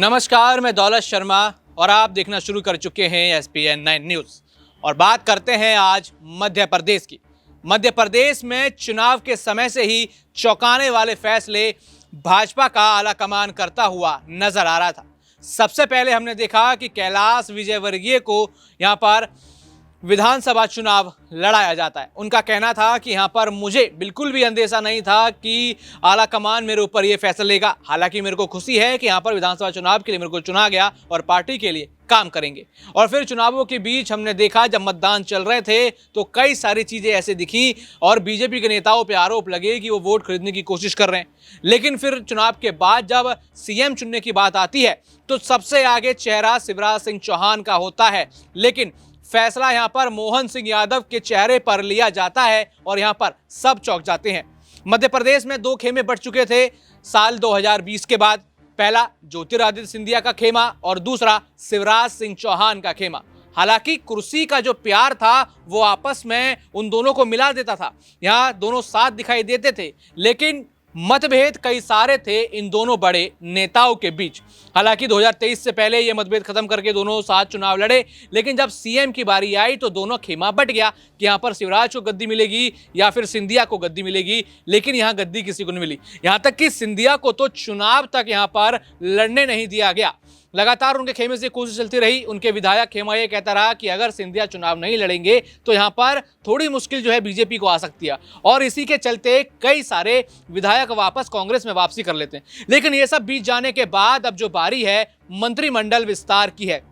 नमस्कार, मैं दौलत शर्मा और आप देखना शुरू कर चुके हैं SPN9 न्यूज़। और बात करते हैं आज मध्य प्रदेश की। मध्य प्रदेश में चुनाव के समय से ही चौंकाने वाले फैसले भाजपा का आलाकमान करता हुआ नजर आ रहा था। सबसे पहले हमने देखा कि कैलाश विजयवर्गीय को यहाँ पर विधानसभा चुनाव लड़ाया जाता है। उनका कहना था कि यहाँ पर मुझे बिल्कुल भी अंदेशा नहीं था कि आलाकमान मेरे ऊपर ये फैसला लेगा। हालांकि मेरे को खुशी है कि यहाँ पर विधानसभा चुनाव के लिए मेरे को चुना गया और पार्टी के लिए काम करेंगे। और फिर चुनावों के बीच हमने देखा जब मतदान चल रहे थे तो कई सारी चीज़ें ऐसे दिखी और बीजेपी के नेताओं पर आरोप लगे कि वो वोट खरीदने की कोशिश कर रहे हैं। लेकिन फिर चुनाव के बाद जब CM चुनने की बात आती है तो सबसे आगे चेहरा शिवराज सिंह चौहान का होता है। लेकिन फैसला यहां पर मोहन सिंह यादव के चेहरे पर लिया जाता है और यहां पर सब चौंक जाते हैं। मध्य प्रदेश में दो खेमे बढ़ चुके थे साल 2020 के बाद। पहला ज्योतिरादित्य सिंधिया का खेमा और दूसरा शिवराज सिंह चौहान का खेमा। हालांकि कुर्सी का जो प्यार था वो आपस में उन दोनों को मिला देता था, यहां दोनों साथ दिखाई देते थे, लेकिन मतभेद कई सारे थे इन दोनों बड़े नेताओं के बीच। हालांकि 2023 से पहले ये मतभेद खत्म करके दोनों साथ चुनाव लड़े, लेकिन जब CM की बारी आई तो दोनों खेमा बट गया कि यहाँ पर शिवराज को गद्दी मिलेगी या फिर सिंधिया को गद्दी मिलेगी। लेकिन यहाँ गद्दी किसी को नहीं मिली, यहाँ तक कि सिंधिया को तो चुनाव तक यहाँ पर लड़ने नहीं दिया गया। लगातार उनके खेमे से कोशिश चलती रही। उनके विधायक खेमा ये कहता रहा कि अगर सिंधिया चुनाव नहीं लड़ेंगे तो यहाँ पर थोड़ी मुश्किल जो है बीजेपी को आ सकती है, और इसी के चलते कई सारे विधायक वापस कांग्रेस में वापसी कर लेते हैं। लेकिन ये सब बीत जाने के बाद अब जो बारी है मंत्रिमंडल विस्तार की है।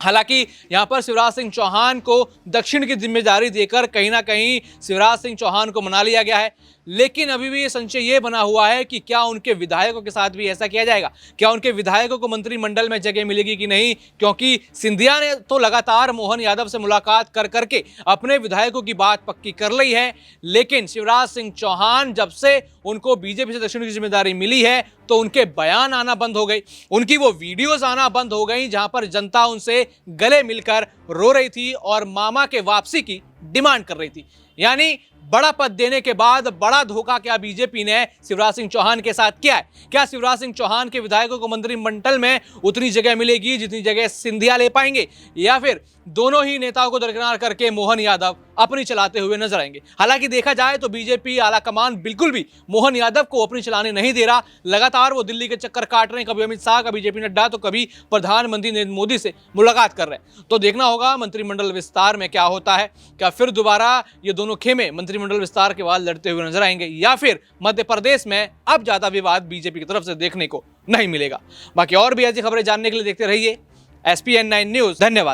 हालांकि यहां पर शिवराज सिंह चौहान को दक्षिण की जिम्मेदारी देकर कहीं ना कहीं शिवराज सिंह चौहान को मना लिया गया है। लेकिन अभी भी ये संशय ये बना हुआ है कि क्या उनके विधायकों के साथ भी ऐसा किया जाएगा, क्या उनके विधायकों को मंत्रिमंडल में जगह मिलेगी कि नहीं। क्योंकि सिंधिया ने तो लगातार मोहन यादव से मुलाकात कर करके अपने विधायकों की बात पक्की कर ली है, लेकिन शिवराज सिंह चौहान जब से उनको बीजेपी से दक्षिण की जिम्मेदारी मिली है तो उनके बयान आना बंद हो गई, उनकी वो वीडियोस आना बंद हो गई जहां पर जनता उनसे गले मिलकर रो रही थी और मामा के वापसी की डिमांड कर रही थी। यानी बड़ा पद देने के बाद बड़ा धोखा क्या बीजेपी ने शिवराज सिंह चौहान के साथ किया है। क्या शिवराज सिंह चौहान के विधायकों को मंत्रिमंडल में उतनी जगह मिलेगी जितनी जगह सिंधिया ले पाएंगे, या फिर दोनों ही नेताओं को दरकिनार करके मोहन यादव अपनी चलाते हुए नजर आएंगे। हालांकि देखा जाए तो बीजेपी आलाकमान बिल्कुल भी मोहन यादव को अपनी चलाने नहीं दे रहा। लगातार वो दिल्ली के चक्कर काट रहे हैं, कभी अमित शाह, कभी JP नड्डा, तो कभी प्रधानमंत्री नरेंद्र मोदी से मुलाकात कर रहे हैं। तो देखना होगा मंत्रिमंडल विस्तार में क्या होता है। क्या फिर दोबारा ये दोनों खेमे मंत्रिमंडल विस्तार के बाद लड़ते हुए नजर आएंगे, या फिर मध्य प्रदेश में अब ज्यादा विवाद बीजेपी की तरफ से देखने को नहीं मिलेगा। बाकी और भी ऐसी खबरें जानने के लिए देखते रहिए SPN9 न्यूज़। धन्यवाद।